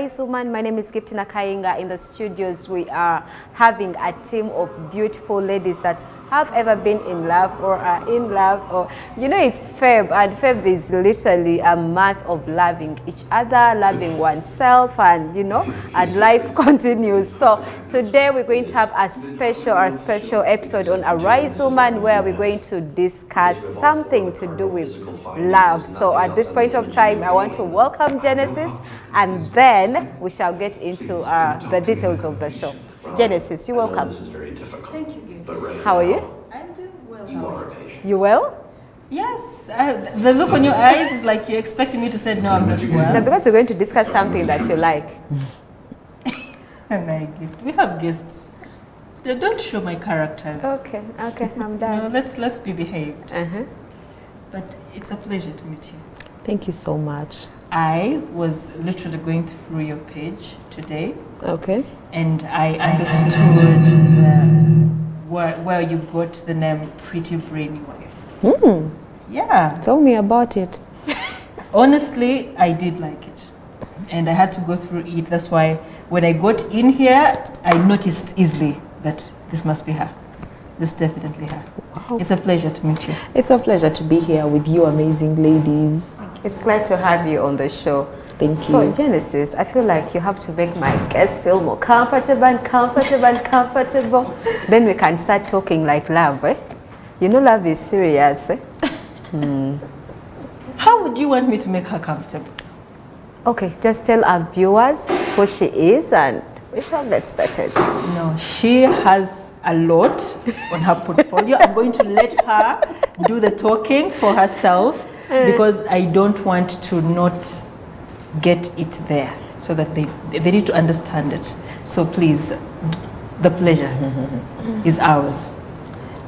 Woman, my name is Giftina Kainga. In the studios, we are having a team of beautiful ladies that have ever been in love or are in love, or it's Feb, and Feb is literally a month of loving each other, loving oneself, and and life continues. So today we're going to have a special episode on Arise Woman, where we're going to discuss something to do with love. So at this point of time, I want to welcome Genesis, and then we shall get into the details of the show. Genesis, you're welcome. Thank you, Gift. How are you? I'm doing well. How are you? You well? Yes. The look on your eyes is like you're expecting me to say no, I'm not well. No, because we're going to discuss something that you like. And I Gift. We have guests. Don't show my characters. Okay, I'm done. No, let's be behaved. Uh-huh. But it's a pleasure to meet you. Thank you so much. I was literally going through your page today. Okay. And I understood where you got the name Pretty Brainy Wife. Yeah. Tell me about it. Honestly, I did like it. And I had to go through it. That's why when I got in here, I noticed easily that this must be her. This is definitely her. Wow. It's a pleasure to meet you. It's a pleasure to be here with you amazing ladies. It's glad to have you on the show. Thank you. So Genesis, I feel like you have to make my guests feel more comfortable. Then we can start talking like love, eh? Love is serious, eh? How would you want me to make her comfortable? Okay, just tell our viewers who she is and we shall get started. No, she has a lot on her portfolio. I'm going to let her do the talking for herself because I don't want to not get it there, so that they need to understand it. So please, the pleasure is ours.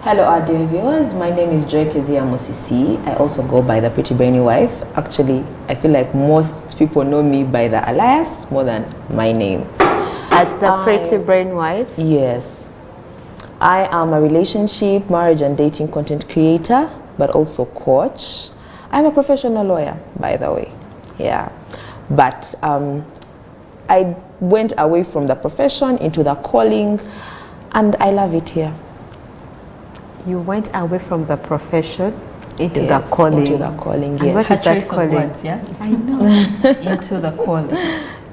Hello, our dear viewers. My name is Joy Kezia Mosisi. I also go by the Pretty Brainy Wife. Actually, I feel like most people know me by the alias more than my name. As the Pretty Brain Wife? Yes. I am a relationship, marriage and dating content creator, but also coach. I'm a professional lawyer, by the way. Yeah. But I went away from the profession into the calling, and I love it here. You went away from the profession into the calling. Into the calling, yeah. And what is that calling? Words, yeah? I know. Into the calling.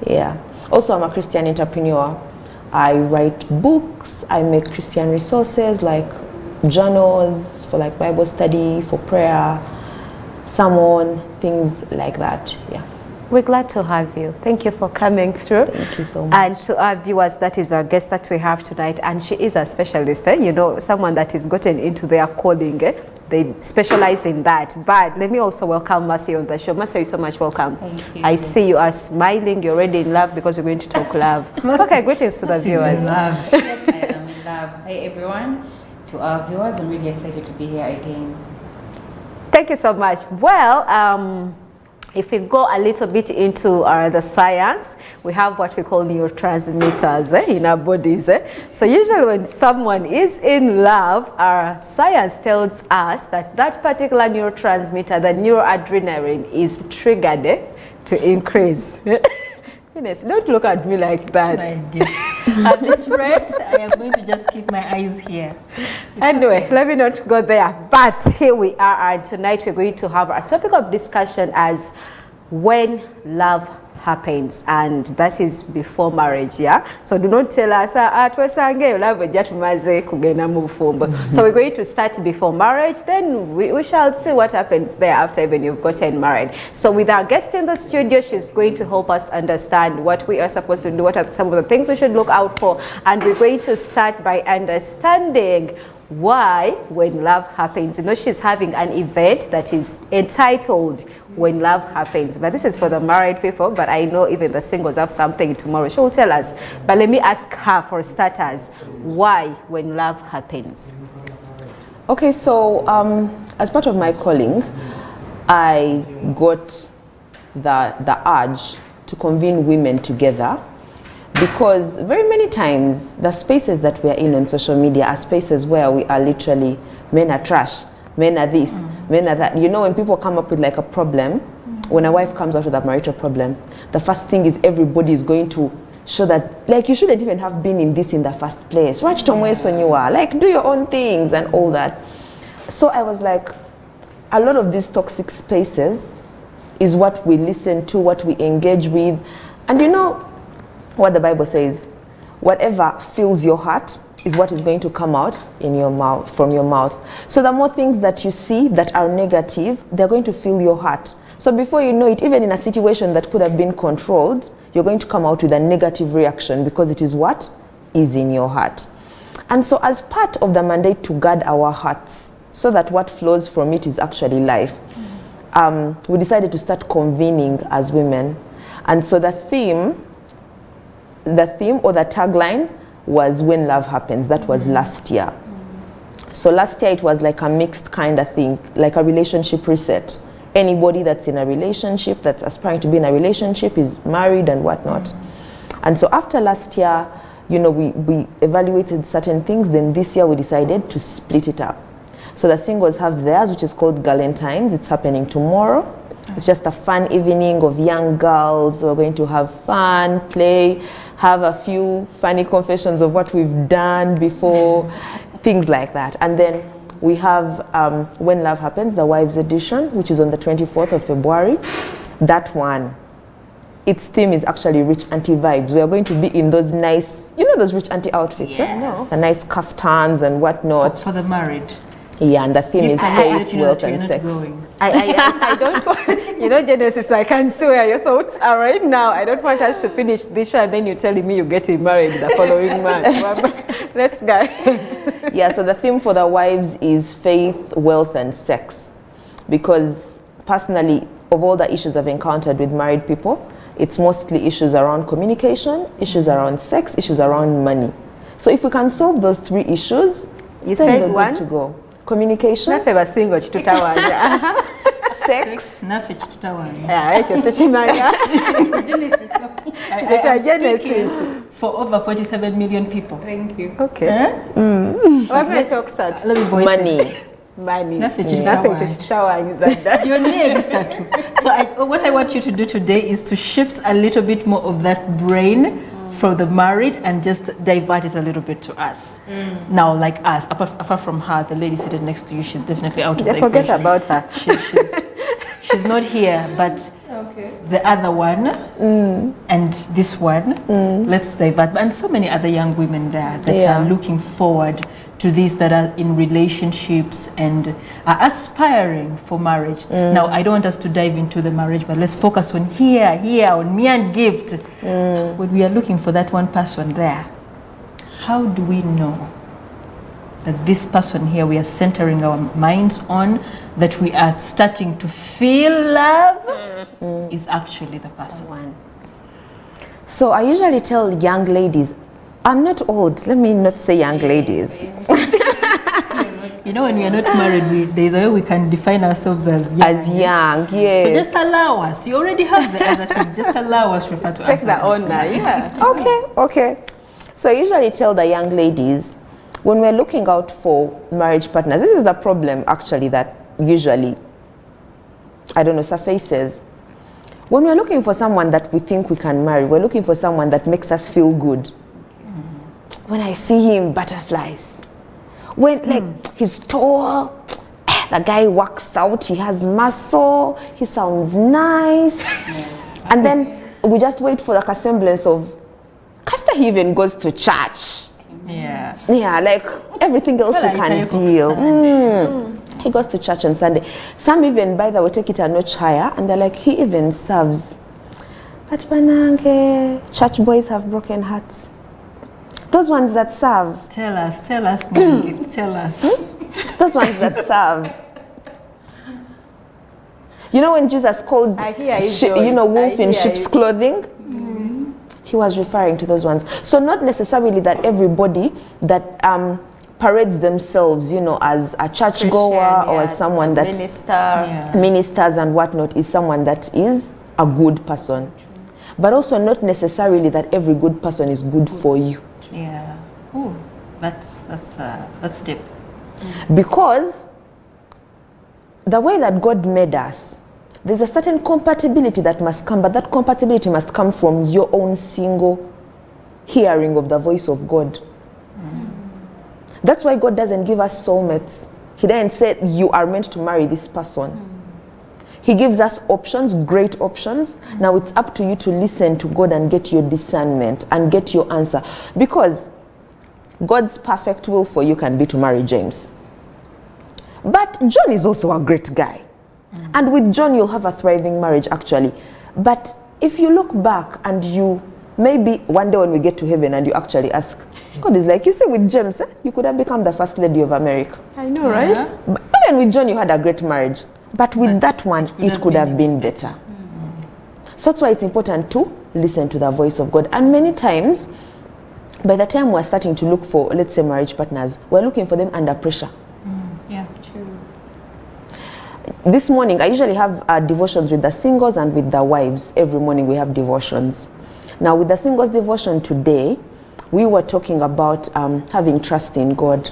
Yeah. Also, I'm a Christian entrepreneur. I write books. I make Christian resources like journals for like Bible study, for prayer, sermon, things like that. Yeah. We're glad to have you. Thank you for coming through. Thank you so much. And to our viewers, that is our guest that we have tonight. And she is a specialist, someone that is gotten into their calling. They specialize in that. But let me also welcome Mercy on the show. Mercy, you're so much welcome. Thank you. I see you are smiling. You're already in love because you're going to talk love. Okay, greetings to the viewers. Love. Yes, I am in love. Hi, everyone. To our viewers, I'm really excited to be here again. Thank you so much. Well, if we go a little bit into the science, we have what we call neurotransmitters in our bodies. So usually when someone is in love, our science tells us that that particular neurotransmitter, the neuroadrenaline, is triggered to increase. Goodness, don't look at me like that. At this rate, I am going to just keep my eyes here. Anyway, let me not go there. But here we are, and tonight we're going to have a topic of discussion as when love happens, and that is before marriage. Yeah, so do not tell us so we're going to start before marriage, then we shall see what happens there after even you've gotten married. So with our guest in the studio, she's going to help us understand what we are supposed to do, what are some of the things we should look out for, and we're going to start by understanding why when love happens. She's having an event that is entitled When Love Happens, but this is for the married people, but I know even the singles have something tomorrow. She will tell us, but let me ask her for starters, why when love happens? Okay, so as part of my calling, I got the urge to convene women together, because very many times the spaces that we are in on social media are spaces where we are literally, men are trash, men are this, men are that. When people come up with like a problem, when a wife comes out with a marital problem, the first thing is everybody is going to show that, like, you shouldn't even have been in this in the first place. Watch Tomwe, like, do your own things and all that. So I was like, a lot of these toxic spaces is what we listen to, what we engage with. And you know what the Bible says? Whatever fills your heart is what is going to come out in your mouth, from your mouth. So the more things that you see that are negative, they're going to fill your heart. So before you know it, even in a situation that could have been controlled, you're going to come out with a negative reaction because it is what is in your heart. And so as part of the mandate to guard our hearts, so that what flows from it is actually life, we decided to start convening as women. And so the theme or the tagline was When Love Happens. That was last year. So last year it was like a mixed kind of thing, like a relationship reset. Anybody that's in a relationship, that's aspiring to be in a relationship, is married and whatnot. And so after last year, you know, we evaluated certain things. Then this year we decided to split it up. So the singles have theirs, which is called Galentine's. It's happening tomorrow. It's just a fun evening of young girls. We're going to have fun, play, have a few funny confessions of what we've done before, things like that. And then we have When Love Happens, the Wives Edition, which is on the 24th of February. That one, its theme is actually rich auntie vibes. We are going to be in those nice, you know, those rich auntie outfits, Yes. the nice kaftans and whatnot. For the married. Yeah, and the theme is faith, you know wealth, that you're and not sex. going. I don't want, you know, Genesis, I can see where your thoughts are right now. I don't want us to finish this show and then you're telling me you're getting married the following month. Let's go. Yeah, so the theme for the wives is faith, wealth, and sex. Because personally, of all the issues I've encountered with married people, it's mostly issues around communication, issues around sex, issues around money. So if we can solve those three issues, You then said we're good one? to go. Communication, Nafeba singo chitutawanja. sex, Nafe tutawanya. Yeah, ekyo sekimanya. Ekyo kya Genesis. For over 47 million people. Thank you. Okay. Wabula ekyokusatu. Let me voice it. money. Money. Naffe Naffe ekyo kitutawanyiza dda. Yonna ebisatu. So what I want you to do today is to shift a little bit more of that brain from the married and just divert it a little bit to us. Now, like us, apart from her, the lady sitting next to you, she's definitely out of the Forget equation. about her. She's not here, but Okay. the other one and this one, let's divert. And so many other young women there that are looking forward to these, that are in relationships and are aspiring for marriage. Now, I don't want us to dive into the marriage, but let's focus on here, on me and gift. When we are looking for that one person there, how do we know that this person here we are centering our minds on, that we are starting to feel love, is actually the person? So I usually tell young ladies, I'm not old, let me not say young ladies. You know, when we are not married, there's a way we can define ourselves as young. As young, yes. So just allow us. You already have the other things. Just allow us refer to us. Take that as on young. now, yeah. Okay. So I usually tell the young ladies, when we're looking out for marriage partners, this is the problem actually that usually, surfaces. When we're looking for someone that we think we can marry, we're looking for someone that makes us feel good. When I see him, butterflies. When he's tall, the guy works out, he has muscle, he sounds nice. And then we just wait for like a semblance of, Castor, he even goes to church. Yeah. Yeah, like everything else we can deal. He goes to church on Sunday. Some even, by the way, take it a notch higher and they're like, he even serves. But Banange, church boys have broken hearts. Those ones that serve. Tell us, my gift, tell us. Those ones that serve. You know when Jesus called, wolf in sheep's clothing? He was referring to those ones. So not necessarily that everybody that parades themselves, as a churchgoer or as someone that ministers and whatnot is someone that is a good person. But also not necessarily that every good person is good for you. Yeah. Oh, that's deep. Because the way that God made us, there's a certain compatibility that must come, but that compatibility must come from your own single hearing of the voice of God. That's why God doesn't give us soulmates. He didn't say you are meant to marry this person. He gives us options, great options. Now it's up to you to listen to God and get your discernment and get your answer. Because God's perfect will for you can be to marry James. But John is also a great guy. And with John, you'll have a thriving marriage, actually. But if you look back and you, maybe one day when we get to heaven and you actually ask, God is like, you see with James, you could have become the first lady of America. I know, right? But even with John, you had a great marriage. But with that one, it could have been better. So that's why it's important to listen to the voice of God. And many times, by the time we're starting to look for, let's say, marriage partners, we're looking for them under pressure. Yeah, true. This morning, I usually have devotions with the singles and with the wives. Every morning we have devotions. Now, with the singles devotion today, we were talking about having trust in God.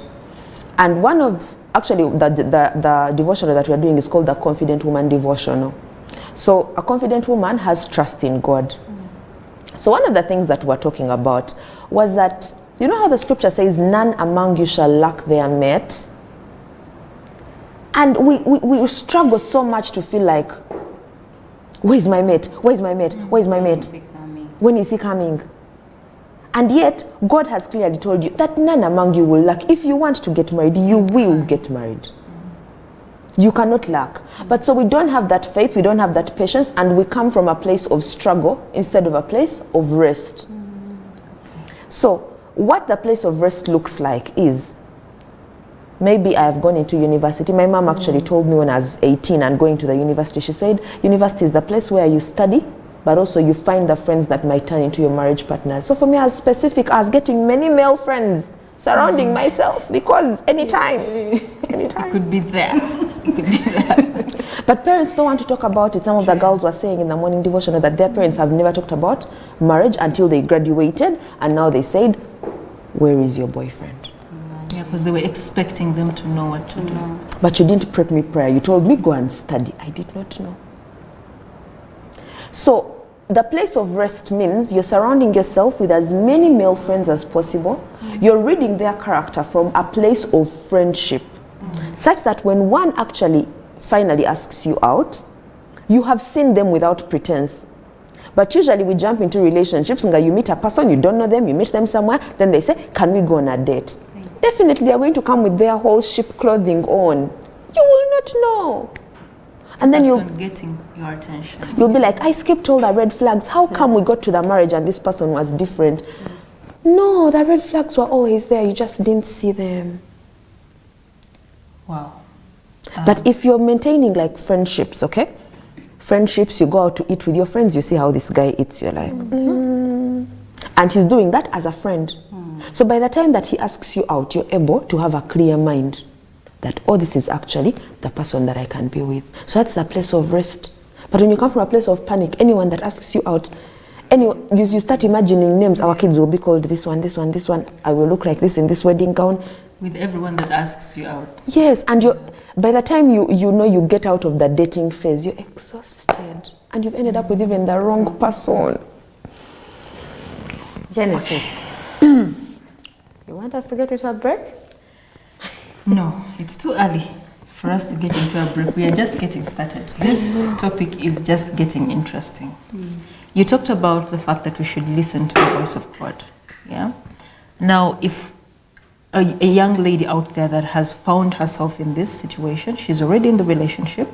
And one of, actually, the devotional that we're doing is called the Confident Woman Devotional. So a confident woman has trust in God. So one of the things that we're talking about was that, you know how the scripture says, none among you shall lack their mate? And we struggle so much to feel like, where's my mate? Where's my mate? Where's my mate? When is he coming? And yet, God has clearly told you that none among you will lack. If you want to get married, you will get married. You cannot lack. But so we don't have that faith, we don't have that patience, and we come from a place of struggle instead of a place of rest. So what the place of rest looks like is, maybe I have gone into university. My mom actually told me when I was 18 and going to the university, she said, university is the place where you study, but also you find the friends that might turn into your marriage partners. So for me, as specific as getting many male friends surrounding myself, because anytime. It could be there. It could be there. But parents don't want to talk about it. Some of the girls were saying in the morning devotion that their parents have never talked about marriage until they graduated, and now they said, where is your boyfriend? Yeah, because they were expecting them to know what to do. But you didn't prep me prayer. You told me go and study. I did not know. So the place of rest means you're surrounding yourself with as many male friends as possible. You're reading their character from a place of friendship, such that when one actually finally asks you out, you have seen them without pretense. But usually we jump into relationships and you meet a person, you don't know them, you meet them somewhere, then they say, can we go on a date? Definitely they're going to come with their whole ship clothing on. You will not know. And then you'll getting your attention. You'll be like, I skipped all the red flags. How come we got to the marriage and this person was different? No, the red flags were always there. You just didn't see them. Wow. But if you're maintaining like friendships, okay? Friendships, you go out to eat with your friends, you see how this guy eats, you're like, And he's doing that as a friend. So by the time that he asks you out, you're able to have a clear mind that, oh, this is actually the person that I can be with. So that's the place of rest. But when you come from a place of panic, anyone that asks you out, you start imagining names. Our kids will be called this one, this one, this one. I will look like this in this wedding gown. With everyone that asks you out. Yes, and by the time you know you get out of the dating phase, you're exhausted. And you've ended up with even the wrong person. Genesis, you want us to get into a break? No, it's too early for us to get into a break. We are just getting started. This topic is just getting interesting. You talked about the fact that we should listen to the voice of God. Yeah. Now, if a young lady out there that has found herself in this situation, she's already in the relationship,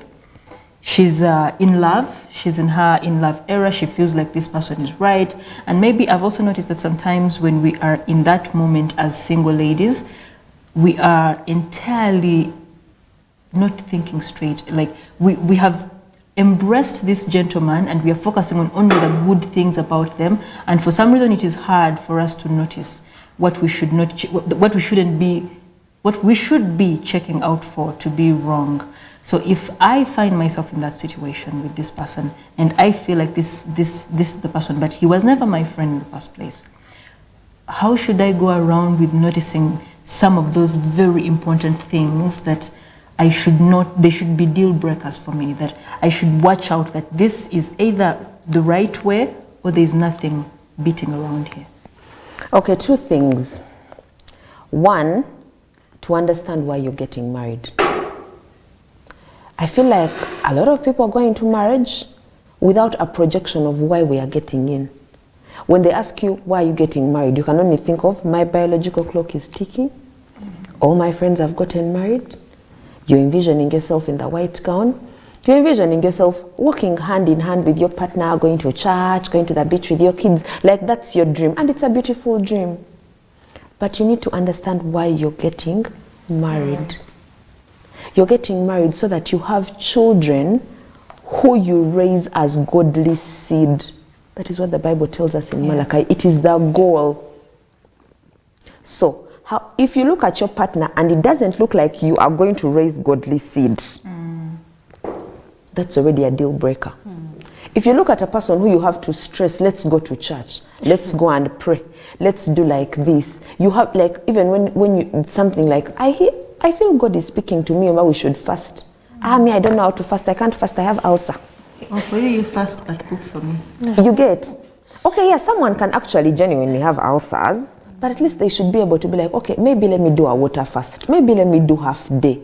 she's in love, she's in her in-love era, she feels like this person is right. And maybe I've also noticed that sometimes when we are in that moment as single ladies, we are entirely not thinking straight. Like we have embraced this gentleman and we are focusing on only the good things about them. And for some reason, it is hard for us to notice what we should not, what we shouldn't be, what we should be checking out for to be wrong. So if I find myself in that situation with this person and I feel like this is the person, but he was never my friend in the first place, how should I go around with noticing some of those very important things that they should be deal breakers for me, that I should watch out that this is either the right way or there's nothing beating around here? Okay, two things. One, to understand why you're getting married. I feel like a lot of people are going into marriage without a projection of why we are getting in. When they ask you why are you getting married, you can only think of my biological clock is ticking. All my friends have gotten married. You're envisioning yourself in the white gown. You're envisioning yourself walking hand in hand with your partner, going to church, going to the beach with your kids. Like that's your dream, and it's a beautiful dream. But you need to understand why you're getting married. You're getting married so that you have children who you raise as godly seed. That is what the Bible tells us in Malachi. It is the goal. So, if you look at your partner and it doesn't look like you are going to raise godly seed, that's already a deal breaker. If you look at a person who you have to stress, let's go to church, let's go and pray, let's do like this. You have like, even when you, something like, I feel God is speaking to me about we should fast. I don't know how to fast, I can't fast, I have ulcer. Oh, for you fast but cook for me. You get? Okay, yeah, someone can actually genuinely have ulcers, but at least they should be able to be like, okay, maybe let me do a water fast. Maybe let me do half day.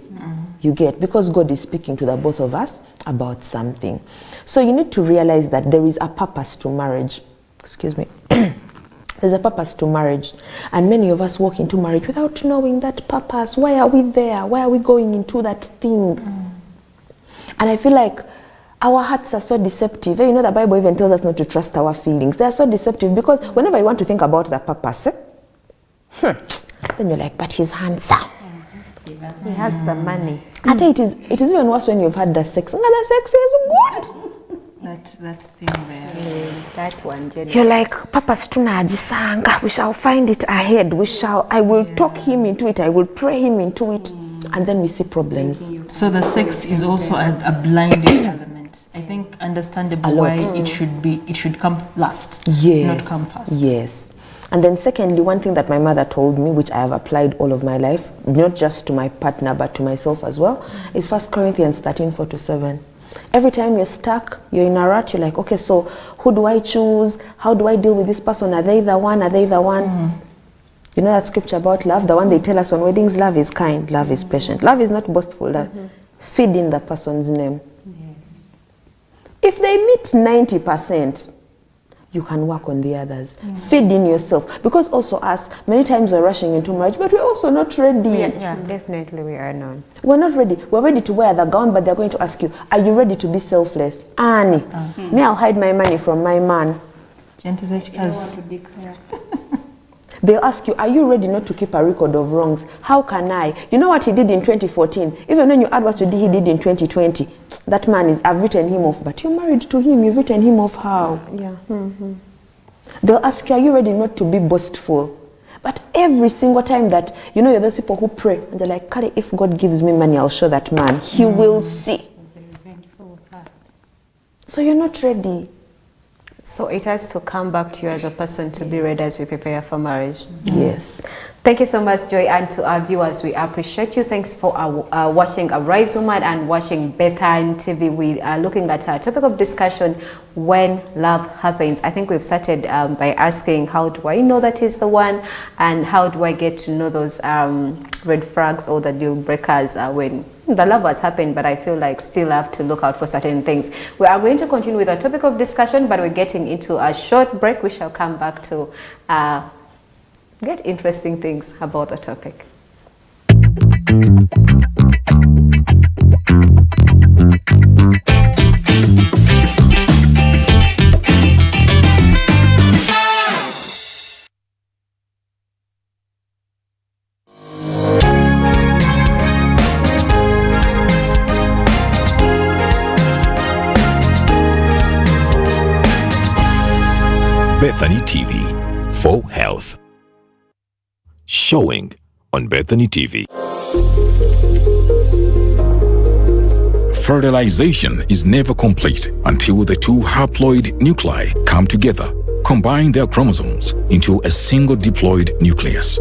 You get? Because God is speaking to the both of us about something. So you need to realize that there is a purpose to marriage. Excuse me. There's a purpose to marriage. And many of us walk into marriage without knowing that purpose. Why are we there? Why are we going into that thing? And I feel like our hearts are so deceptive. You know, the Bible even tells us not to trust our feelings. They are so deceptive because whenever you want to think about the purpose, then you're like, but he's handsome. He has the money. I tell you, it is even worse when you've had the sex. And the sex is good. That thing there. That one, Jenny. You're like, Papa's tunajisanga. We shall find it ahead. I will talk him into it. I will pray him into it. And then we see problems. So the sex is also a blinding element. I think understandable why it should come last, not come first. Yes. And then secondly, one thing that my mother told me, which I have applied all of my life, not just to my partner, but to myself as well, is 1 Corinthians 13:4-7. Every time you're stuck, you're in a rut, you're like, okay, so who do I choose? How do I deal with this person? Are they the one? Are they the one? You know that scripture about love? The one they tell us on weddings, love is kind, love is patient. Love is not boastful. Feed in the person's name. If they meet 90%, you can work on the others. Feed in yourself. Because also us, many times we're rushing into marriage, but we're also not ready. Yeah, definitely we are not. We're not ready. We're ready to wear the gown, but they're going to ask you, are you ready to be selfless? Annie, me, I'll hide my money from my man. They'll ask you, are you ready not to keep a record of wrongs? How can I? You know what he did in 2014? Even when you add what he did in 2020, that man I've written him off. But you're married to him, you've written him off how? Yeah. They'll ask you, are you ready not to be boastful? But every single time that, you know, you're those people who pray, and they're like, Kari, if God gives me money, I'll show that man. He will see. So you're not ready. So it has to come back to you as a person to be ready as you prepare for marriage. Yes. Thank you so much, Joy, and to our viewers, we appreciate you. Thanks for watching Arise Woman and watching Bethany TV. We are looking at our topic of discussion, when love happens. I think we've started by asking, how do I know that he's the one, and how do I get to know those red flags or the deal breakers when the love has happened, but I feel like still have to look out for certain things. We are going to continue with our topic of discussion, but we're getting into a short break. We shall come back to get interesting things about the topic. Bethany TV for health. Showing on Bethany TV. Fertilization is never complete until the two haploid nuclei come together, combine their chromosomes into a single diploid nucleus.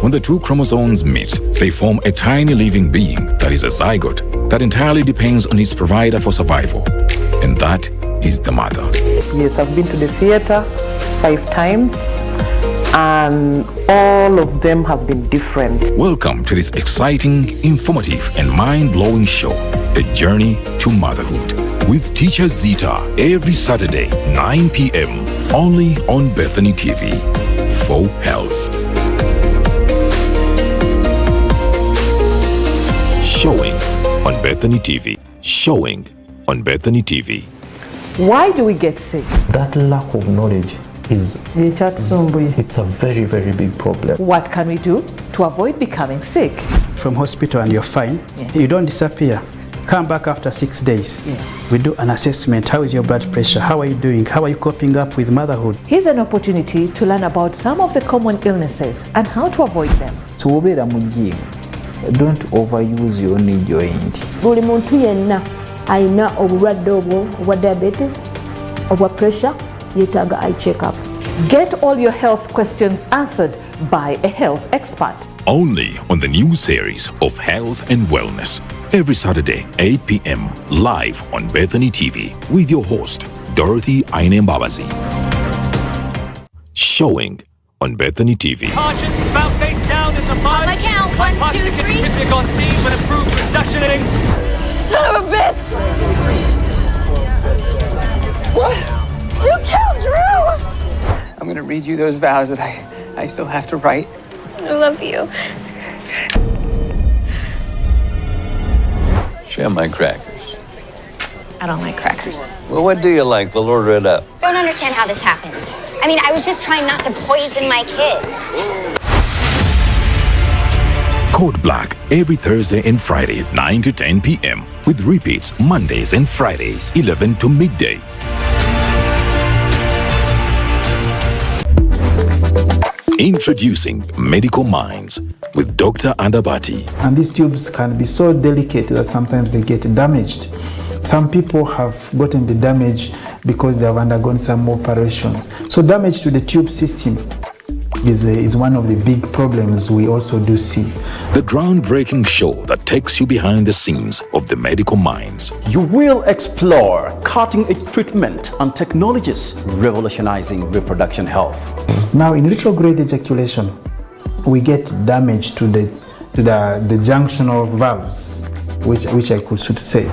When the two chromosomes meet, they form a tiny living being that is a zygote that entirely depends on its provider for survival. And that is the mother. Yes, I've been to the theater 5 times, and all of them have been different. Welcome to this exciting, informative, and mind-blowing show, A Journey to Motherhood, with Teacher Zita every Saturday, 9 p.m., only on Bethany TV. For health. Showing on Bethany TV. Showing on Bethany TV. Why do we get sick? That lack of knowledge is it's a very, very big problem. What can we do to avoid becoming sick? From hospital and you're fine, you don't disappear. Come back after 6 days. We do an assessment. How is your blood pressure? How are you doing? How are you coping up with motherhood? Here's an opportunity to learn about some of the common illnesses and how to avoid them. Don't overuse your knee joint. Buli muntu yenna alina obulwadde obwa diabetes, obwa pressure, yetaaga eye check-up. Get all your health questions answered by a health expert. Only on the new series of Health and Wellness. Every Saturday, 8 p.m. live on Bethany TV with your host, Dorothy Ainembabazi. Showing on Bethany TV. Archers found face down in the mud. My count, 1, 2, 3. On scene for improved recessioning. Son of a bitch! What? You killed Drew! I'm gonna read you those vows that I still have to write. I love you. Share my crackers. I don't like crackers. Well, what do you like? We'll order it up. Don't understand how this happened. I mean, I was just trying not to poison my kids. Code Black every Thursday and Friday at 9 to 10 p.m. with repeats Mondays and Fridays 11 to midday. Introducing Medical Minds with Dr. Andabati. And these tubes can be so delicate that sometimes they get damaged. Some people have gotten the damage because they have undergone some operations. So damage to the tube system is one of the big problems we also do see. The groundbreaking show that takes you behind the scenes of the medical minds. You will explore cutting-edge treatment and technologies revolutionizing reproduction health. Now, in retrograde ejaculation, we get damage to the junctional valves, which I should say.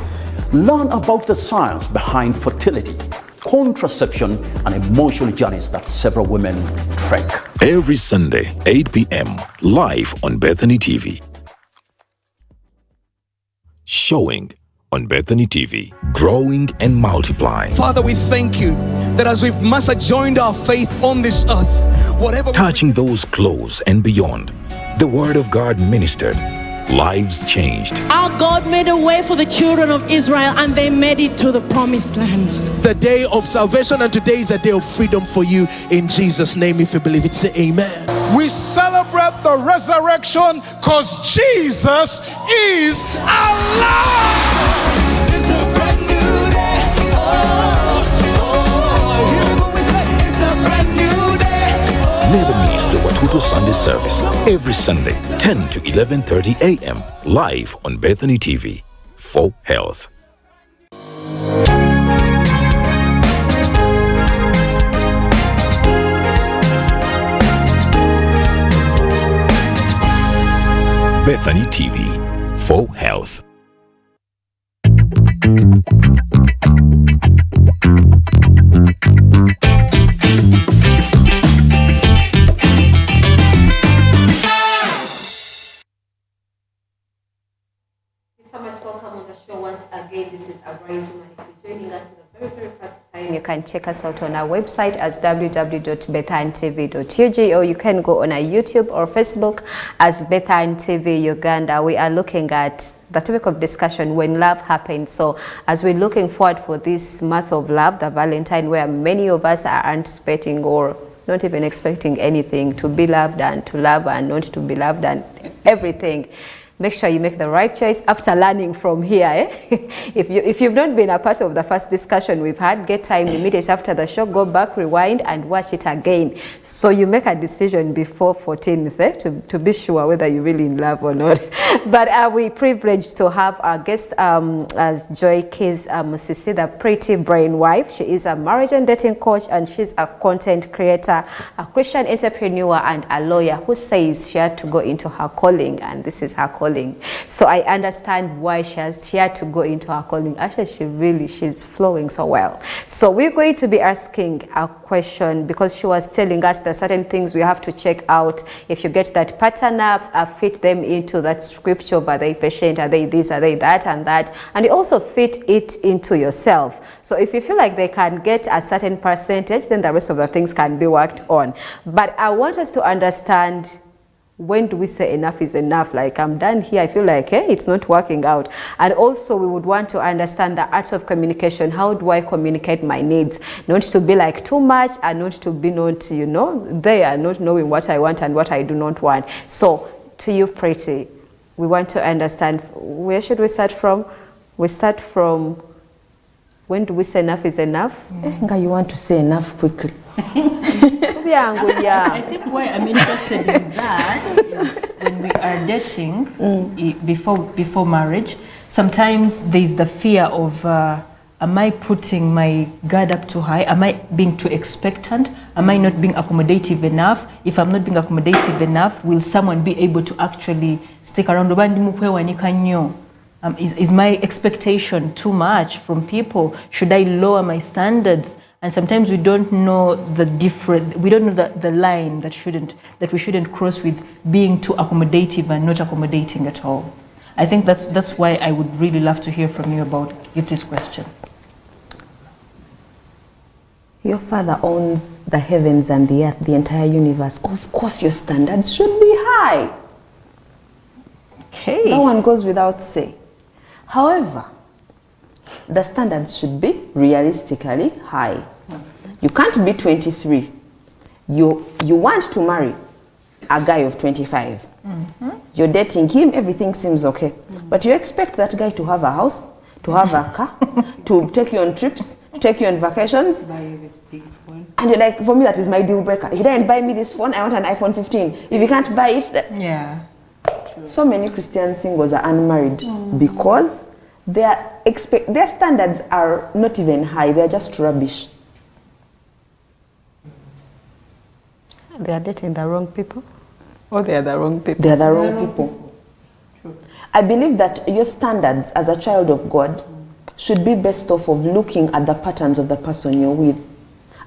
Learn about the science behind fertility, contraception, and emotional journeys that several women trek. Every Sunday, 8 p.m., live on Bethany TV. Showing on Bethany TV, growing and multiplying. Father, we thank you that as we've master joined our faith on this earth, whatever touching those close and beyond, the word of God ministered, lives changed. Our God made a way for the children of Israel and they made it to the promised land. The day of salvation, and today is a day of freedom for you in Jesus' name. If you believe it, say amen. We celebrate the resurrection because Jesus is alive. It's a brand new day. Here we say it's a brand new day. Never miss the Watoto Sunday service every Sunday, 10 to 11:30 a.m. live on Bethany TV for health. Bethany TV for health. So much welcome on the show once again. This is Arise Woman. If you're joining us for the very first time, you can check us out on our website as www.bethantv.ug, or you can go on our YouTube or Facebook as Bethan TV Uganda. We are looking at the topic of discussion, when love happens. So as we're looking forward for this month of love, the Valentine, where many of us are anticipating or not even expecting anything, to be loved and to love and not to be loved and everything. Make sure you make the right choice after learning from here. If you've not been a part of the first discussion we've had, get time immediately after the show, go back, rewind, and watch it again. So you make a decision before 14th to be sure whether you're really in love or not. But we're privileged to have our guest as Joy Keys Musisi, the pretty brain wife. She is a marriage and dating coach, and she's a content creator, a Christian entrepreneur, and a lawyer who says she had to go into her calling, and this is her calling. So I understand why she had to go into her calling. Actually, she's flowing so well. So we're going to be asking a question, because she was telling us there are certain things we have to check out. If you get that pattern up, fit them into that scripture. Are they patient? Are they this? Are they that? And that? And you also fit it into yourself. So if you feel like they can get a certain percentage, then the rest of the things can be worked on. But I want us to understand, when do we say enough is enough? Like, I'm done here, I feel like, hey, it's not working out. And also we would want to understand the art of communication. How do I communicate my needs? Not to be like too much, and not to be not, you know, there, not knowing what I want and what I do not want. So to you, Pretty, we want to understand, where should we start from? We start from, when do we say enough is enough? You want to say enough quickly. I think why I'm interested in that is when we are dating before marriage, sometimes there's the fear of am I putting my guard up too high? Am I being too expectant? Am I not being accommodative enough? If I'm not being accommodative enough, will someone be able to actually stick around? Is my expectation too much from people? Should I lower my standards? And sometimes we don't know we don't know the line that we shouldn't cross with being too accommodative and not accommodating at all. I think that's why I would really love to hear from you about this question. Your Father owns the heavens and the earth, the entire universe. Of course your standards should be high. Okay. No one goes without say. However, the standards should be realistically high. You can't be 23. You want to marry a guy of 25. You're dating him, everything seems okay. But you expect that guy to have a house, to have a car, to take you on trips, to take you on vacations. Buy you this big phone. And you're like, for me, that is my deal breaker. If you didn't buy me this phone, I want an iPhone 15. If you can't buy it, yeah. So many Christian singles are unmarried because their standards are not even high, they're just rubbish. They are dating the wrong people? Or they are the wrong people? They are the wrong people. I believe that your standards as a child of God should be based off of looking at the patterns of the person you're with.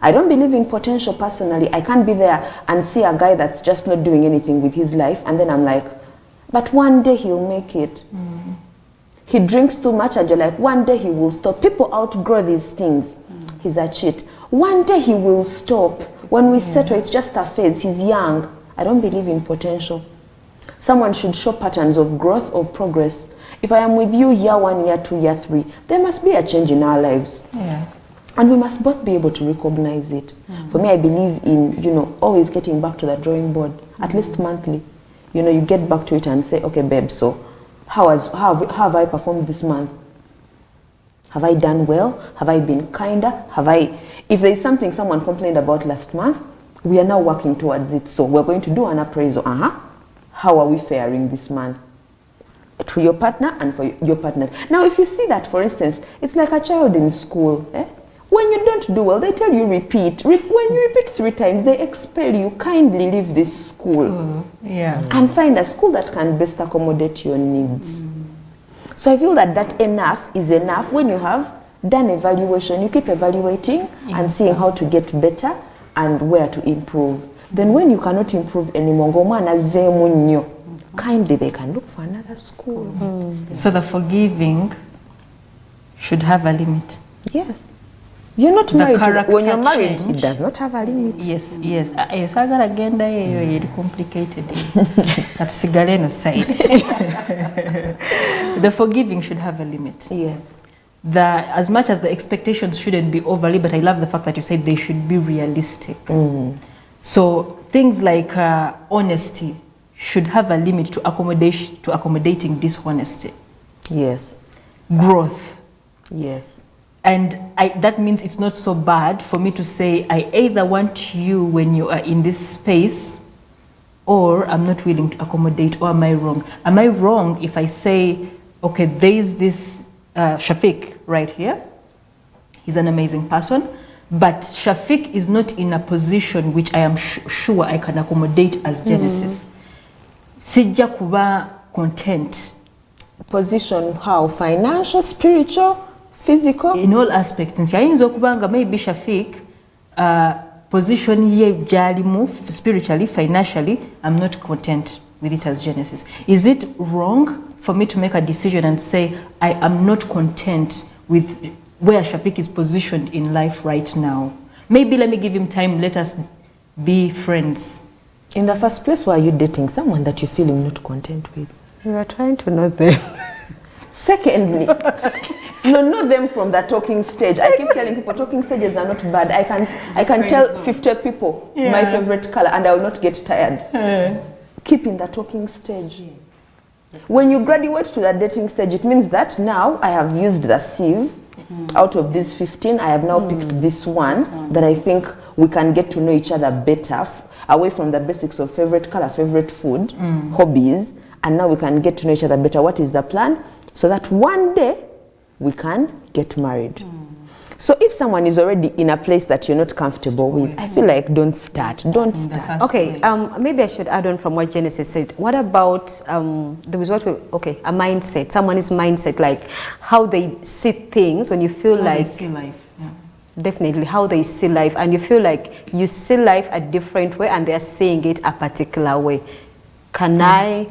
I don't believe in potential personally. I can't be there and see a guy that's just not doing anything with his life, and then I'm like, but one day he'll make it. He drinks too much and you're like, one day he will stop. People outgrow these things. He's a cheat. One day he will stop. When we settle, it's just a phase. He's young. I don't believe in potential. Someone should show patterns of growth, of progress. If I am with you year 1, year 2, year 3, there must be a change in our lives. Yeah. And we must both be able to recognize it. For me, I believe in, always getting back to the drawing board, at least monthly. You get back to it and say, okay, babe, so how have I performed this month? Have I done well? Have I been kinder? If there is something someone complained about last month, we are now working towards it. So we're going to do an appraisal. How are we faring this month? To your partner and for your partner. Now, if you see that, for instance, it's like a child in school. When you don't do well, they tell you repeat. When you repeat 3 times, they expel you. Kindly leave this school. And find a school that can best accommodate your needs. So I feel that enough is enough. When you have done evaluation, you keep evaluating and seeing how to get better and where to improve. Then when you cannot improve anymore, kindly they can look for another school. So the forgiving should have a limit. Yes. You're not married. When you're married, it does not have a limit. Yes. Sagara agenda yeyo complicated. That's Sigaleno side. The forgiving should have a limit. Yes. As much as the expectations shouldn't be overly, but I love the fact that you said they should be realistic. So things like honesty should have a limit to accommodating dishonesty. Yes. Growth. Yes. And that means it's not so bad for me to say, I either want you when you are in this space, or I'm not willing to accommodate, or am I wrong? Am I wrong if I say, okay, there's this Shafiq right here. He's an amazing person, but Shafiq is not in a position which I am sure I can accommodate as Genesis. Sijja kuba content. Position how? Financial, spiritual, physical? In all aspects. Ayinza okubanga maybe Shafiq position ye jalimu spiritually, financially, I'm not content with it as Genesis. Is it wrong for me to make a decision and say I am not content with where Shafiq is positioned in life right now? Maybe let me give him time, let us be friends. In the first place, why are you dating someone that you're feeling not content with? You are trying to know them. Secondly, know them from the talking stage. I keep telling people talking stages are not bad. I can tell 50 people my favorite color and I will not get tired. Keep in the talking stage. When you graduate to the dating stage, it means that now I have used the sieve. Out of these 15, I have now picked this one that I think we can get to know each other better, away from the basics of favorite color, favorite food, hobbies, and now we can get to know each other better. What is the plan? So that one day we can get married. So if someone is already in a place that you're not comfortable with, I feel like don't start. Okay, maybe I should add on from what Genesis said. What about, there was a mindset, someone's mindset, like how they see things when you feel how like... they see life. Definitely, how they see life, and you feel like you see life a different way and they're seeing it a particular way. Can I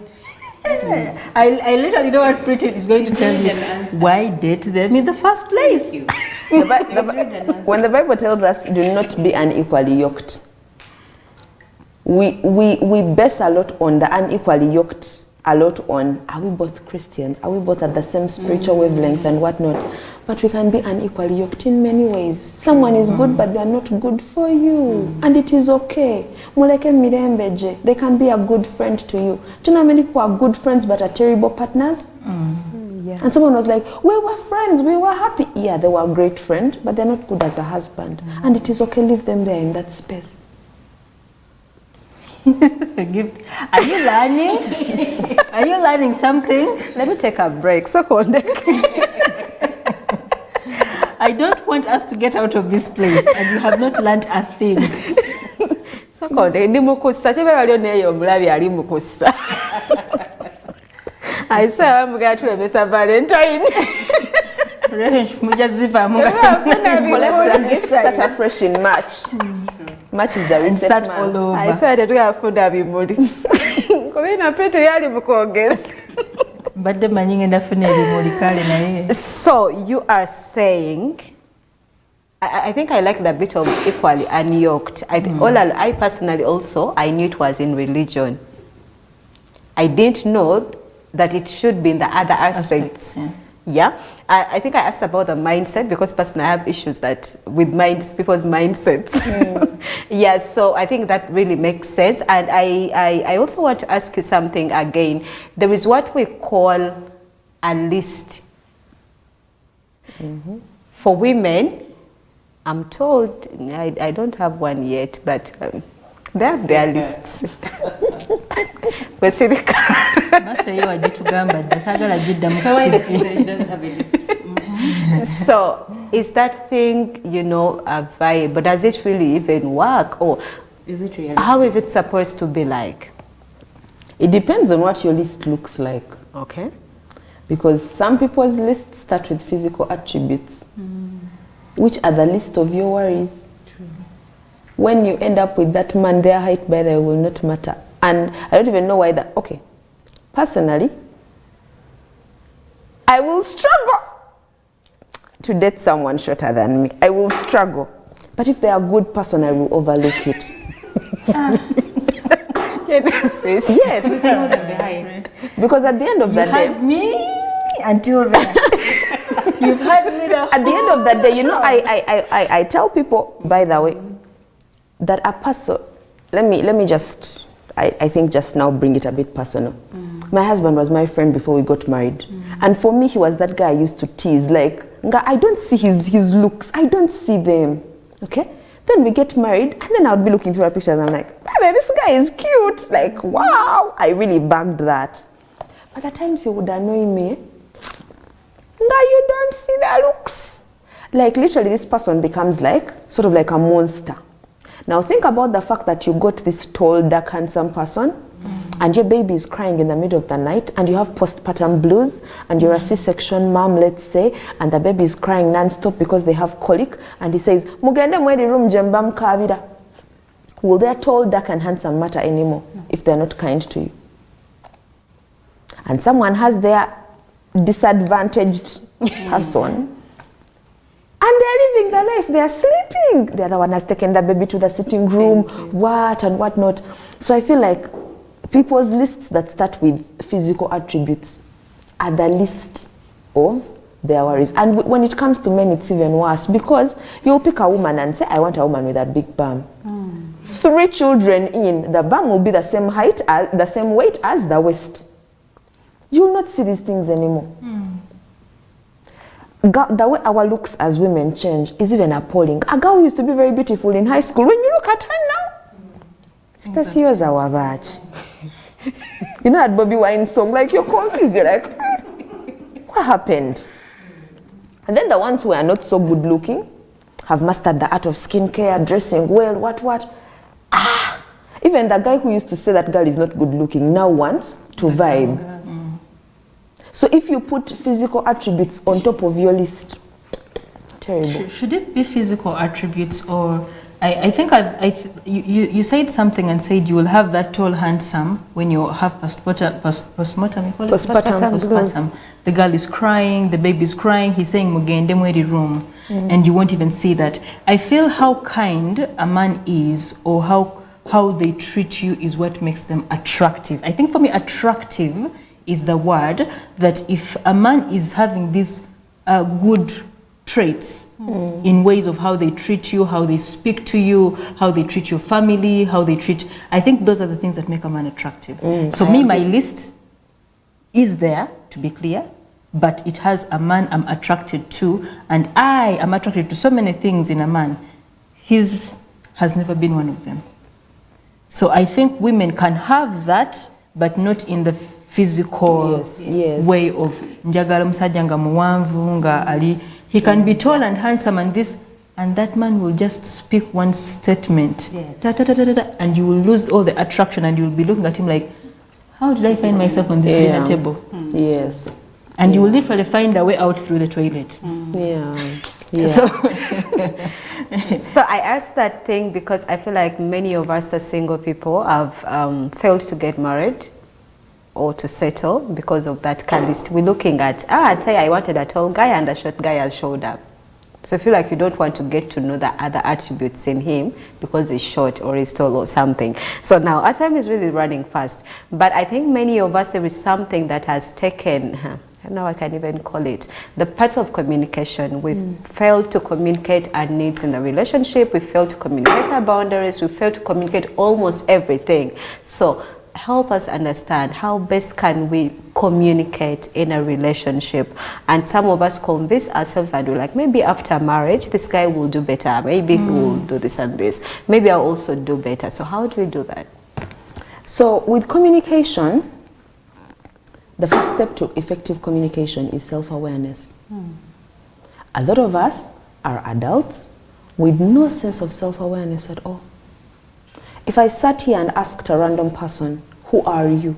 literally know what Preaching is going to tell you. Why date them in the first place? When the Bible tells us do not be unequally yoked, we base a lot on the unequally yoked, a lot on, are we both Christians? Are we both at the same spiritual wavelength and whatnot? But we can be unequally yoked in many ways. Someone is good, but they are not good for you. And it is okay. Muleke mirembeje. They can be a good friend to you. Do you know how many people are good friends but are terrible partners? Yeah. And someone was like, we were friends, we were happy. Yeah, they were a great friend, but they're not good as a husband. And it is okay, leave them there in that space. Are you learning? Are you learning something? Let me take a break. So I don't want us to get out of this place and you have not learned a thing. So ndi mukussa kyebe waliyo neyo omulabi ali mukussa. I say I'm going to tulemesa Valentine. Collect the gifts that are fresh in March. March is the reset month. I said that we have food abimuli. Kubina pete yali mukogera. So you are saying, I think I like the bit of equally unyoked. I personally also, I knew it was in religion. I didn't know that it should be in the other aspects. Yeah. I think I asked about the mindset because personally I have issues with people's mindsets. Yeah, so I think that really makes sense. And I also want to ask you something again. There is what we call a list. For women, I'm told, I don't have one yet, but they have their lists. So is that thing, viable? Does it really even work, or is it realistic? How is it supposed to be like? It depends on what your list looks like. Okay. Because some people's lists start with physical attributes, which are the list of your worries. True. When you end up with that man, their height, by the way, will not matter. And I don't even know why that. Okay. Personally, I will struggle to date someone shorter than me. I will struggle. But if they are a good person, I will overlook it. Yes. It's more than the height. Because at the end of the day, you had me until then. You've had me at the end of the day, I tell people, by the way, that a person, let me just I think just now bring it a bit personal. My husband was my friend before we got married. And for me, he was that guy I used to tease, like, I don't see his looks. I don't see them. Okay? Then we get married, and then I would be looking through our pictures, and I'm like, this guy is cute. Like, wow. I really bagged that. But at times he would annoy me. You don't see the looks. Like, literally, this person becomes like, sort of like a monster. Now, think about the fact that you got this tall, dark, handsome person, and your baby is crying in the middle of the night, and you have postpartum blues, and you're a C-section mom, let's say, and the baby is crying non-stop because they have colic, and he says, "Mugende mwedi room jembam kabira." Will their tall, dark, and handsome matter anymore if they're not kind to you? And someone has their disadvantaged person, and they're living their life, they're sleeping. The other one has taken the baby to the sitting room, what and what not. So I feel like people's lists that start with physical attributes are the list of their worries. And when it comes to men, it's even worse, because you'll pick a woman and say, I want a woman with a big bum. 3 children in, the bum will be the same height, the same weight as the waist. You'll not see these things anymore. The way our looks as women change is even appalling. A girl used to be very beautiful in high school. When you look at her now, especially our batch. You know that Bobby Wine song, like you're confused, you're like, what happened? And then the ones who are not so good looking have mastered the art of skincare, dressing well, what. Even the guy who used to say that girl is not good looking now wants to vibe. So if you put physical attributes on top of your list, terrible. Should it be physical attributes, or I think you said something and said you will have that tall, handsome when you have postpartum. The girl is crying, the baby is crying. He's saying "Mugende mwedi room," and you won't even see that. I feel how kind a man is, or how they treat you, is what makes them attractive. I think for me, attractive is the word. That if a man is having these good traits in ways of how they treat you, how they speak to you, how they treat your family, how they treat, I think those are the things that make a man attractive. So my list is there, to be clear, but it has a man I'm attracted to, and I am attracted to so many things in a man. His has never been one of them. So I think women can have that, but not in the physical way of njagala musajja nga muwanvu nga ali. He can be tall and handsome and this, and that man will just speak one statement, and you will lose all the attraction, and you will be looking at him like, how did I find myself on this dinner table? Yes. And you will literally find a way out through the toilet. So I asked that thing because I feel like many of us, the single people, have failed to get married or to settle because of that list. We're looking at, I tell you, I wanted a tall guy and a short guy has showed up. So I feel like you don't want to get to know the other attributes in him because he's short or he's tall or something. So now our time is really running fast. But I think many of us, there is something that has taken, I don't know, I can even call it, the part of communication. We've failed to communicate our needs in the relationship. We failed to communicate our boundaries. We failed to communicate almost everything. So help us understand how best can we communicate in a relationship. And some of us convince ourselves and we're like, maybe after marriage this guy will do better, maybe he will do this and this, maybe I'll also do better. So how do we do that? So with communication, the first step to effective communication is self-awareness. A lot of us are adults with no sense of self-awareness at all. If I sat here and asked a random person, who are you?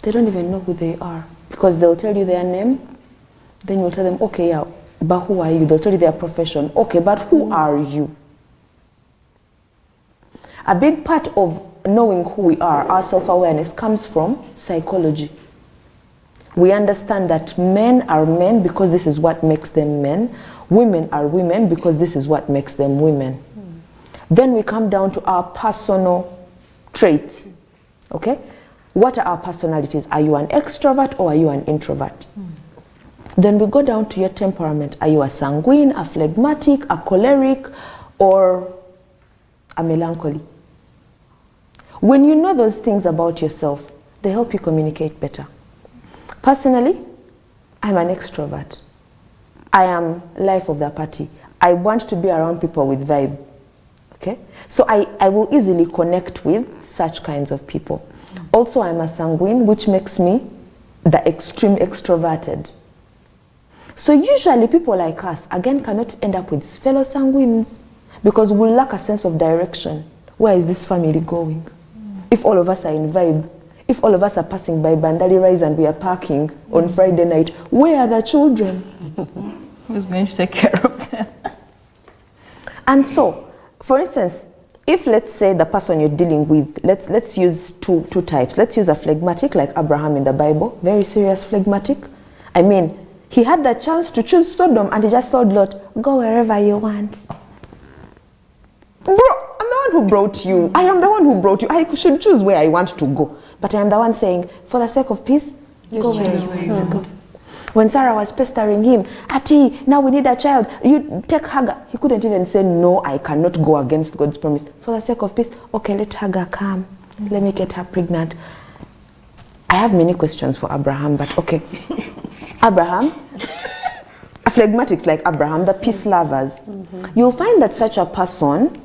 They don't even know who they are, because they'll tell you their name, then you'll tell them, okay, yeah, but who are you? They'll tell you their profession. Okay, but who are you? A big part of knowing who we are, our self-awareness, comes from psychology. We understand that men are men because this is what makes them men. Women are women because this is what makes them women. Then we come down to our personal traits, okay? What are our personalities? Are you an extrovert or are you an introvert? Then we go down to your temperament. Are you a sanguine, a phlegmatic, a choleric, or a melancholy? When you know those things about yourself, they help you communicate better. Personally, I'm an extrovert. I am life of the party. I want to be around people with vibe. Okay? So I will easily connect with such kinds of people. Also, I'm a sanguine, which makes me the extreme extroverted. So usually people like us, again, cannot end up with fellow sanguines because we lack a sense of direction. Where is this family going? If all of us are in vibe, if all of us are passing by Bandari Rise and we are parking on Friday night, where are the children? Who's going to take care of them? And so, for instance, if let's say the person you're dealing with, let's use two types. Let's use a phlegmatic like Abraham in the Bible, very serious phlegmatic. I mean, he had the chance to choose Sodom and he just told Lot, go wherever you want. Bro, I'm the one who brought you. I am the one who brought you. I should choose where I want to go. But I am the one saying, for the sake of peace, go where you want to go. When Sarah was pestering him, Ati, now we need a child. You take Hagar. He couldn't even say, no, I cannot go against God's promise. For the sake of peace, okay, let Hagar come. Let me get her pregnant. I have many questions for Abraham, but okay. Abraham, phlegmatics like Abraham, the peace lovers. You'll find that such a person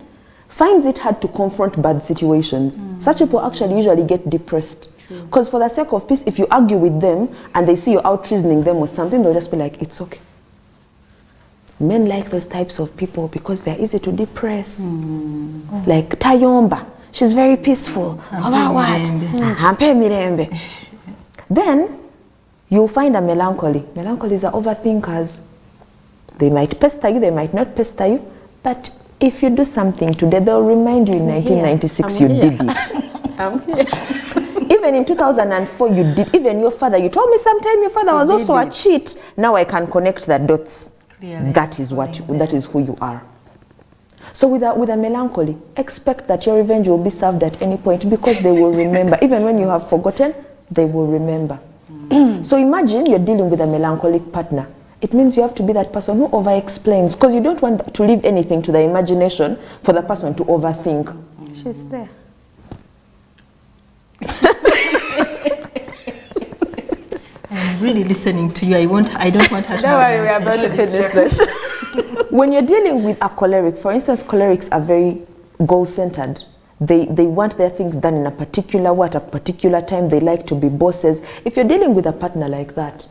finds it hard to confront bad situations. Such people actually usually get depressed. Because for the sake of peace, if you argue with them and they see you out reasoning them or something, they'll just be like, it's okay. Men like those types of people because they're easy to depress. Like Tayomba, she's very peaceful. About what? Then you'll find a melancholy. Melancholies are overthinkers. They might pester you, they might not pester you, but if you do something today, they'll remind you in 1996 you did it. I'm here. Even in 2004 you did. Even your father, you told me sometime your father was also a cheat. Now I can connect the dots. Clearly. That is that is who you are. So with a melancholy, expect that your revenge will be served at any point because they will remember. Even when you have forgotten, they will remember. So imagine you're dealing with a melancholic partner. It means you have to be that person who over-explains because you don't want to leave anything to the imagination for the person to overthink. She's there. I'm really listening to you. I don't want her to Don't worry, we are about to finish this. When you're dealing with a choleric, for instance, cholerics are very goal-centered. They want their things done in a particular way at a particular time. They like to be bosses. If you're dealing with a partner like that,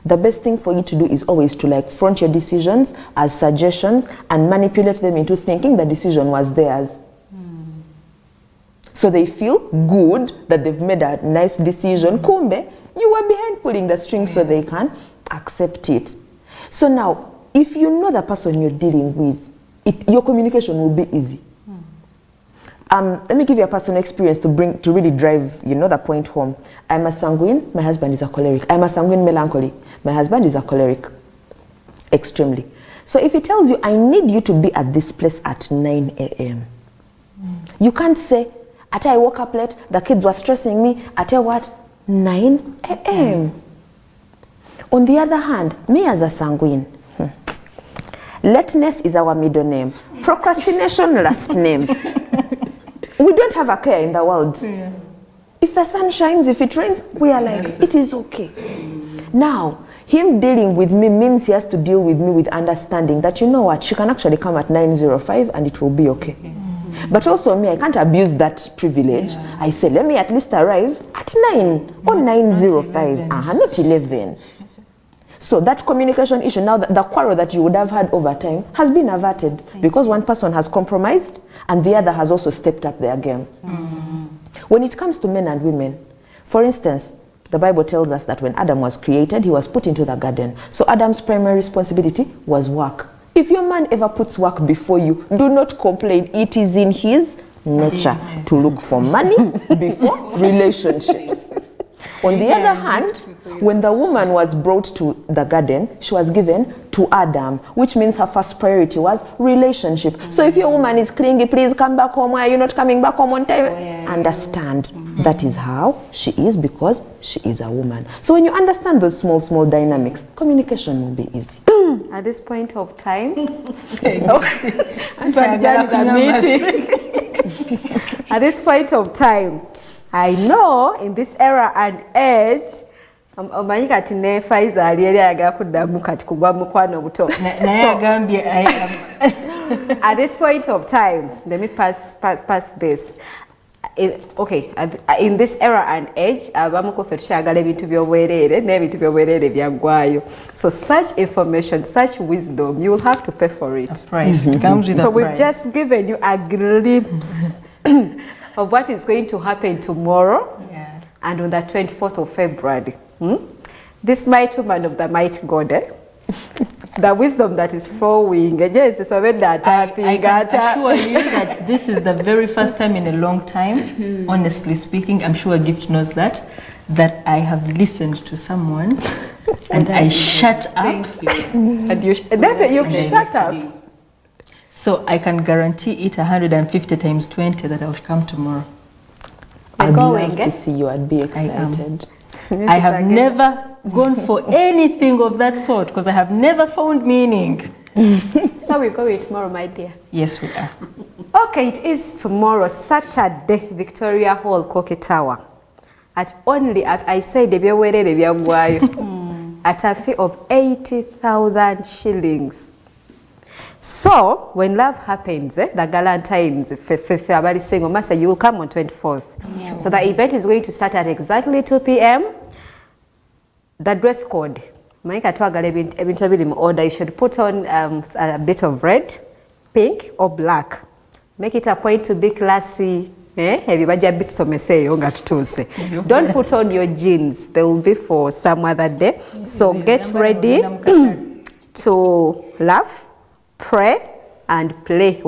the best thing for you to do is always to like front your decisions as suggestions and manipulate them into thinking the decision was theirs. So they feel good that they've made a nice decision. Kumbe, you were behind pulling the strings so they can accept it. So now, if you know the person you're dealing with, your communication will be easy. Let me give you a personal experience to really drive, the point home. I'm a sanguine, my husband is a choleric. I'm a sanguine melancholy, my husband is a choleric, extremely. So if he tells you, I need you to be at this place at 9 a.m. You can't say, I woke up late, the kids were stressing me, what? 9 a.m. On the other hand, me as a sanguine, lateness is our middle name. Procrastination, last name. We don't have a care in the world. Yeah. If the sun shines, if it rains, we are like, it is okay. Now, him dealing with me means he has to deal with me with understanding that, you know what, she can actually come at 9:05 and it will be okay. But also me, I can't abuse that privilege. Yeah. I say, let me at least arrive at 9 or 9:05, not 11. So that communication issue, now the quarrel that you would have had over time has been averted because one person has compromised and the other has also stepped up their game. When it comes to men and women, for instance, the Bible tells us that when Adam was created, he was put into the garden. So Adam's primary responsibility was work. If your man ever puts work before you, do not complain. It is in his nature to look for money before relationships. On the other hand, when the woman was brought to the garden, she was given to Adam, which means her first priority was relationship. So if your woman is clingy, please come back home. Why are you not coming back home on time? Understand that is how she is because she is a woman. So when you understand those small dynamics, communication will be easy. At this point of time, At this point of time, I know in this era and age, omanyi kati ne Faiza ali eri ayagala kuddamu kati kugwa mukwano buto. At this point of time, let me pass this. In this era and age, abamu ffe tukyagala ebintu by'obwereere n'ebintu by'obwereere byaggwayo. So such information, such wisdom, you will have to pay for it. Price. It comes with a price. So we've just given you a glimpse of what is going to happen tomorrow and on the 24th of February. This mighty woman of the mighty God, the wisdom that is flowing. I can assure you that this is the very first time in a long time, honestly speaking, I'm sure Gift knows that I have listened to someone and I shut up. And you shut up. So I can guarantee it 150 times 20 that I'll come tomorrow. I'd love to see you. I'd be excited. I have never gone for anything of that sort because I have never found meaning. So we're going tomorrow, my dear. Yes, we are. Okay, it is tomorrow, Saturday, Victoria Hall, Koke Tower. At only, I say, at a fee of 80,000 shillings. So, when love happens, the Galantines, you will come on 24th. Yeah. So the event is going to start at exactly 2 p.m. The dress code, order, you should put on a bit of red, pink, or black. Make it a point to be classy. Don't put on your jeans. They will be for some other day. So get ready to laugh, pray, and play.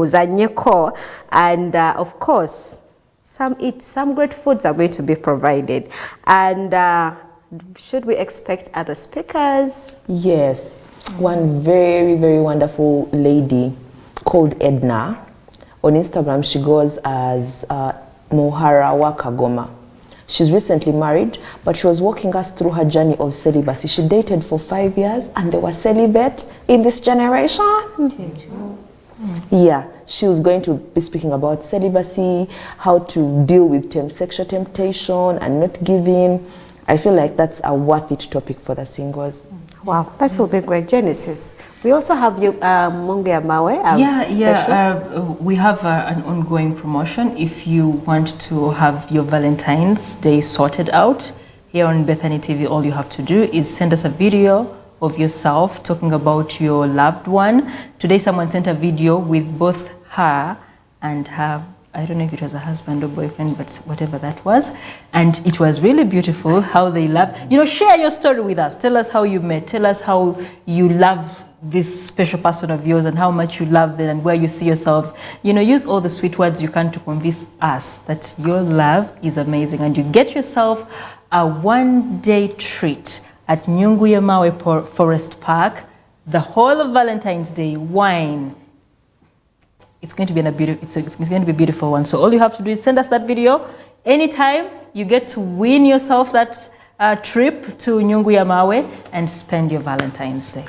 And of course, some great foods are going to be provided. And should we expect other speakers? Yes. One very, very wonderful lady called Edna. On Instagram, she goes as Mohara Wakagoma. She's recently married, but she was walking us through her journey of celibacy. She dated for 5 years and they were celibate in this generation. Yeah, she was going to be speaking about celibacy, how to deal with sexual temptation and not giving. I feel like that's a worth it topic for the singles. Wow, that will be great. Genesis. We also have you, Mungia Mawe. We have an ongoing promotion. If you want to have your Valentine's Day sorted out, here on Bethany TV, all you have to do is send us a video of yourself talking about your loved one. Today, someone sent a video with both her and her, I don't know if it was a husband or boyfriend, but whatever that was. And it was really beautiful how they love. You know, share your story with us. Tell us how you met. Tell us how you love this special person of yours and how much you love them and where you see yourselves. You know, use all the sweet words you can to convince us that your love is amazing. And you get yourself a one-day treat at Nyunguya Mawe Forest Park. The whole of Valentine's Day, wine. It's going to be it's going to be a beautiful one. So all you have to do is send us that video. Anytime you get to win yourself that trip to Nyunguya Mawe and spend your Valentine's Day.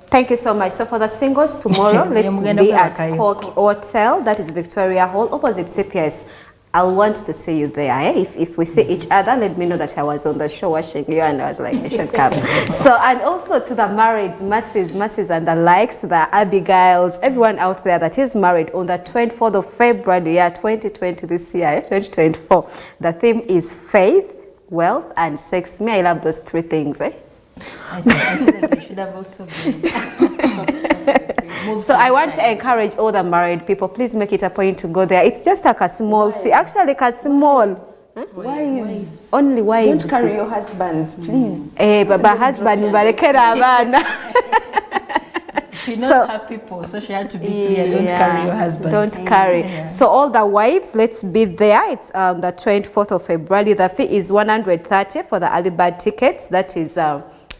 Thank you so much. So for the singles tomorrow, let's be at Cork Hotel, that is Victoria Hall, opposite CPS. I'll want to see you there. Eh? If we see each other, let me know that I was on the show watching you and I was like, I should come. So, and also to the marrieds, masses and the likes, the Abigails, everyone out there that is married on the 24th of February, 2020 this year, 2024. The theme is faith, wealth, and sex. Me, I love those three things. Eh? I think they should have also been. So I want to encourage all the married people, please make it a point to go there. It's just like a small fee. Actually, like a small. Wives. Only wives. Don't carry your husbands, please. Baba husband, she knows her people, so she had to be clear. Don't carry your husband. Don't carry. Yeah. So all the wives, let's be there. It's the 24th of February. The fee is 130 for the early bird tickets. That is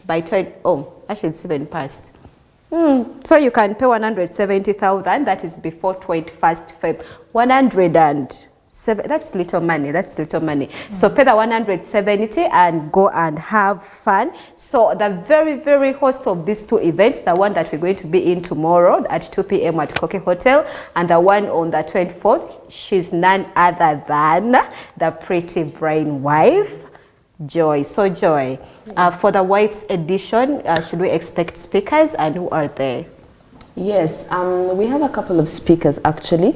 by 20. Oh, actually, it's even past. So you can pay 170,000. That is before 21st Feb. That's little money. So pay the 170 and go and have fun. So the very host of these two events, the one that we're going to be in tomorrow at 2 p.m. at Koke Hotel, and the one on the 24th, she's none other than the pretty brain wife, Joy. So Joy, for the wives edition, should we expect speakers, and who are they? Yes, we have a couple of speakers actually,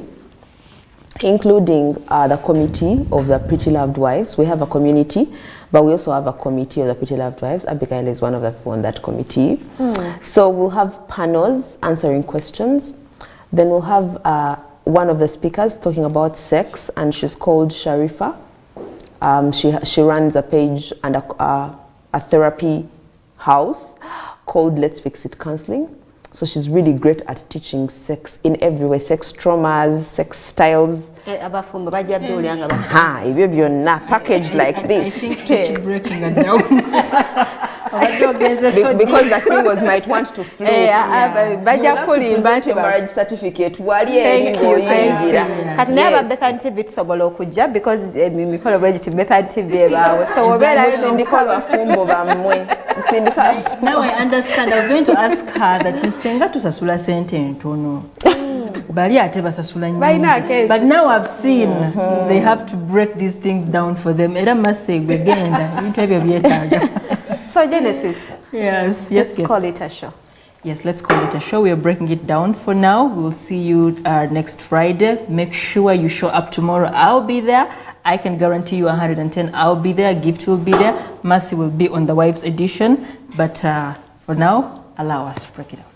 including the committee of the Pretty Loved Wives. We have a community, but we also have a committee of the Pretty Loved Wives. Abigail is one of the people on that committee. So we'll have panels answering questions. Then we'll have one of the speakers talking about sex, and she's called Sharifa. She runs a page and a therapy house called Let's Fix It Counseling. So she's really great at teaching sex in every way, sex traumas, sex styles. Ibyo byonna packaged like this. I think you're breaking it down. Because the singles might want to flow. You have to present your marriage certificate. Thank you. Kati naye aba Bethan TV tusobola okujja because mikolo bwegiti Bethan TV ebaawo. So now I understand. I was going to ask her that ifenga tusasula sente ntono. Bali ate basasula nyingi. But now I've seen they have to break these things down for them. Era masegwe genda into ebyo byetaaga. So Genesis. Yes. Let's call it a show. Yes, let's call it a show. We are breaking it down for now. We'll see you next Friday. Make sure you show up tomorrow. I'll be there. I can guarantee you 110. I'll be there. Gift will be there. Mercy will be on the Wives edition. But for now, allow us to break it out.